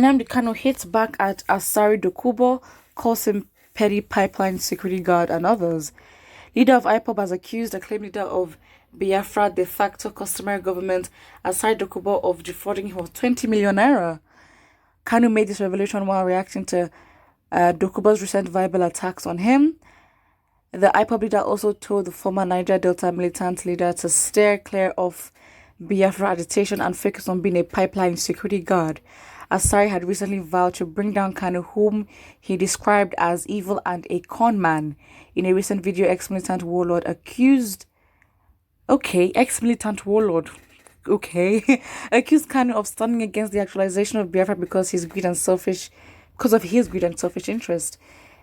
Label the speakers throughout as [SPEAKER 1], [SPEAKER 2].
[SPEAKER 1] Nnamdi Kanu hits back at Asari Dokubo, calls him petty pipeline security guard and others. Leader of IPOB has accused the claimed leader of Biafra de facto customary government, Asari Dokubo, of defrauding him of 20 million naira. Kanu made this revelation while reacting to Dokubo's recent verbal attacks on him. The IPOB leader also told the former Niger Delta militant leader to steer clear of Biafra agitation and focus on being a pipeline security guard. Asari had recently vowed to bring down Kanu, whom he described as evil and a con man. In a recent video, ex-militant warlord accused Kanu of standing against the actualization of Biafra because of his greed and selfish interest.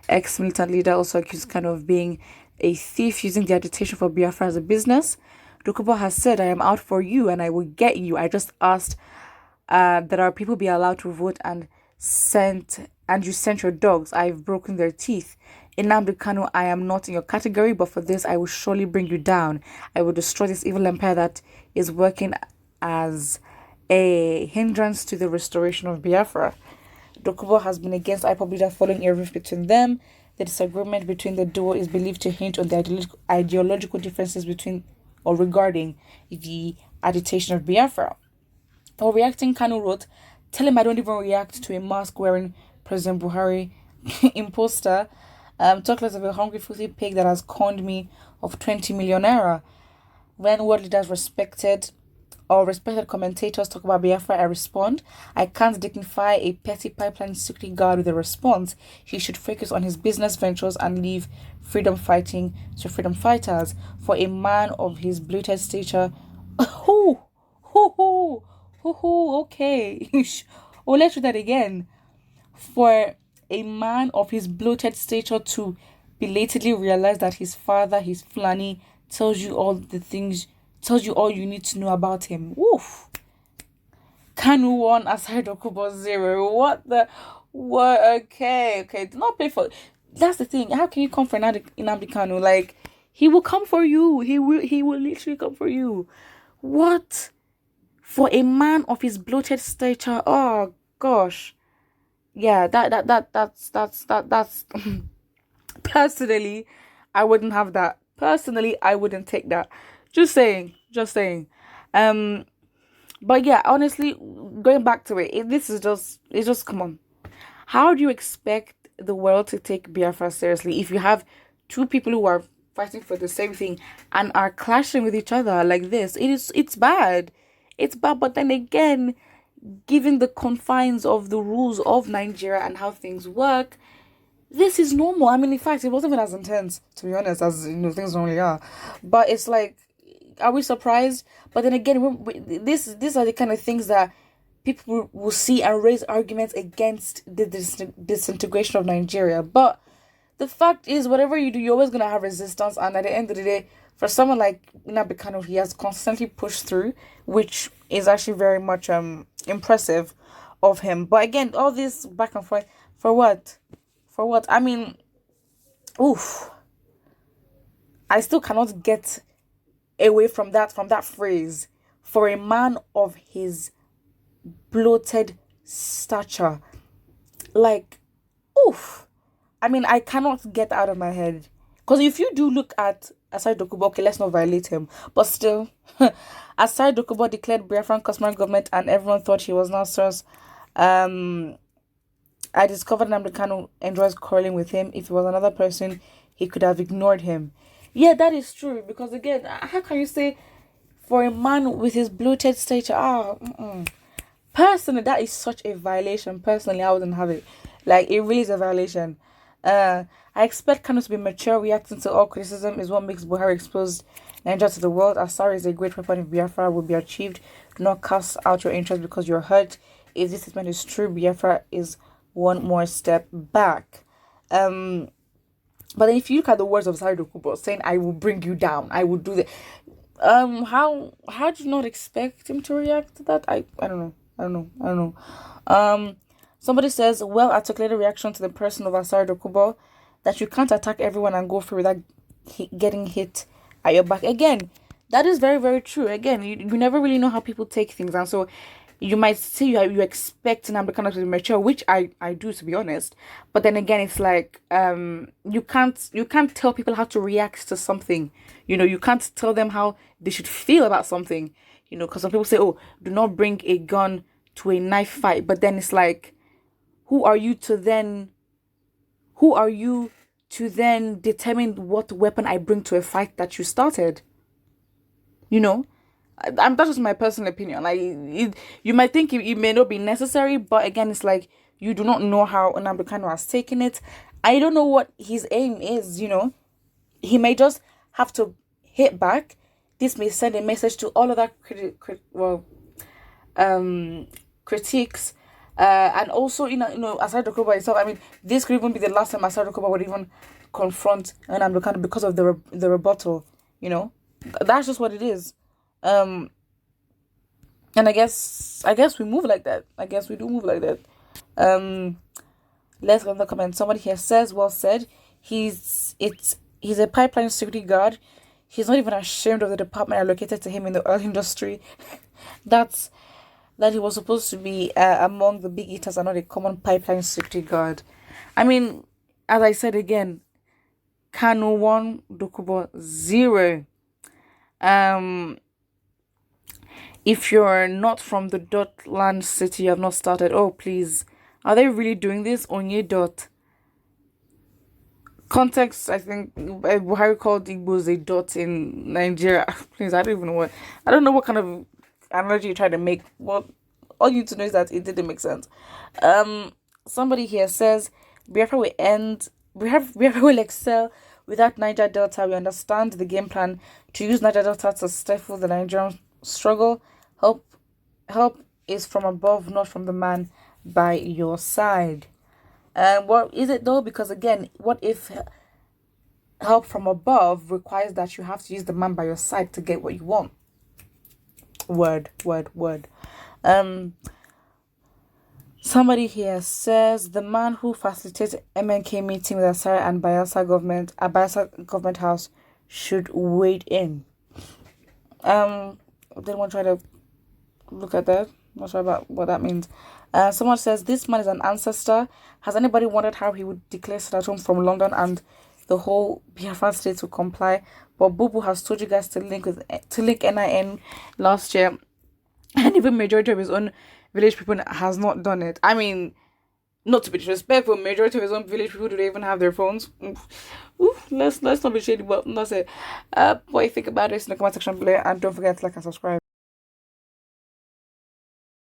[SPEAKER 1] Ex-militant leader also accused Kanu of being a thief using the agitation for Biafra as a business. Dokubo has said, "I am out for you and I will get you. I just asked that our people be allowed to vote and you sent your dogs. I've broken their teeth. Nnamdi Kanu, I am not in your category, but for this I will surely bring you down. I will destroy this evil empire that is working as a hindrance to the restoration of Biafra." Dokubo has been against IPOB leader following a rift between them. The disagreement between the duo is believed to hint on the ideological differences regarding the agitation of Biafra. While reacting, Kanu wrote, "Tell him I don't even react to a mask-wearing President Buhari imposter. Talk less of a hungry, filthy pig that has conned me of 20 million naira." When world leaders respected commentators talk about Biafra, I respond, "I can't dignify a petty pipeline security guard with a response. He should focus on his business ventures and leave freedom fighting to freedom fighters. For a man of his bloated stature..." Okay. Oh, let's do that again. "For a man of his bloated stature to belatedly realize that his father, his Fulani, tells you all you need to know about him." Woof. Kanu 1, Asari Dokubo 0. What? Okay. Do not pay for. That's the thing. How can you come for Nnamdi Kanu? Like, he will come for you. He will literally come for you. What? For a man of his bloated stature. Oh gosh. Yeah, that's personally, I wouldn't have that. Personally, I wouldn't take that. Just saying. But yeah, honestly, going back to it, it's just come on. How do you expect the world to take Biafra seriously if you have two people who are fighting for the same thing and are clashing with each other like this? It's bad. It's bad, but then again, given the confines of the rules of Nigeria and how things work, this is normal. I mean, in fact, it wasn't even as intense, to be honest, as things normally are. But it's like, are we surprised? But then again, these are the kind of things that people will see and raise arguments against the disintegration of Nigeria. But the fact is, whatever you do, you're always gonna have resistance. And at the end of the day, for someone like Nnamdi Kanu, he has constantly pushed through, which is actually very much impressive of him. But again, all this back and forth, for what? I mean, I still cannot get away from that phrase. For a man of his bloated stature. Like, I mean, I cannot get out of my head. Because if you do look at Asari Dokubo, okay, let's not violate him. But still, Asari Dokubo declared Biafran customary government and everyone thought he was Nasser's. I discovered Nnamdi Kanu enjoys quarreling with him. If it was another person, he could have ignored him. Yeah, that is true. Because again, how can you say for a man with his bloated stature? Personally, that is such a violation. Personally, I wouldn't have it. Like, it really is a violation. I expect Kanu to be mature. Reacting to all criticism is what makes Buhari expose Nigeria to the world. Asari is a great weapon if Biafra will be achieved. Do not cast out your interest because you're hurt. If this statement is true, Biafra is one more step back. But then if you look at the words of Asari Dokubo saying, "I will bring you down, I will do that," how do you not expect him to react to that? I don't know. Somebody says, "Well articulated reaction to the person of Asari Dokubo, that you can't attack everyone and go through without getting hit at your back." Again, that is very, very true. Again, you never really know how people take things. And so you might say you expect Nnamdi Kanu to be mature, which I do, to be honest. But then again, it's like you can't tell people how to react to something. You can't tell them how they should feel about something. Because some people say, "Oh, do not bring a gun to a knife fight," but then it's like, who are you to then? Who are you to then determine what weapon I bring to a fight that you started? You know, that's just my personal opinion. Like, you might think it may not be necessary, but again, it's like you do not know how Nnamdi Kanu has taken it. I don't know what his aim is. He may just have to hit back. This may send a message to all of that critiques. And also, Asari Dokubo itself. I mean, this could even be the last time Asari Dokubo would even confront Nnamdi Kanu because of the rebuttal. That's just what it is. And I guess we move like that. I guess we do move like that. Let's go in the comments. Somebody here says, well said. He's a pipeline security guard. He's not even ashamed of the department allocated to him in the oil industry. That he was supposed to be among the big eaters and not a common pipeline security guard. I mean, as I said again, Kanu 1, Dokubo 0. If you're not from the Dotland city, you have not started. Oh, please. Are they really doing this? Onye dot. Context, I think Buhari called Igbos a dot in Nigeria. Please, I don't know what kind of analogy you try to make. Well, all you need to know is that it didn't make sense. Somebody here says Biafra will excel without Niger Delta. We understand the game plan to use Niger Delta to stifle the Nigerian struggle. Help is from above, not from the man by your side. What is it though? Because again, what if help from above requires that you have to use the man by your side to get what you want? Word. Somebody here says the man who facilitated MNK meeting with Asari and Bayelsa government house should wade in. Didn't want to try to look at that. Not sure about what that means. Someone says this man is an ancestor. Has anybody wondered how he would declare at home from London and the whole Biafran state to comply? But Bubu has told you guys to link NIN last year, and even majority of his own village people has not done it. I mean, not to be disrespectful, majority of his own village people do they even have their phones? Oof, let's not be shady, but that's it. What you think about this in the comment section below, and don't forget to like and subscribe.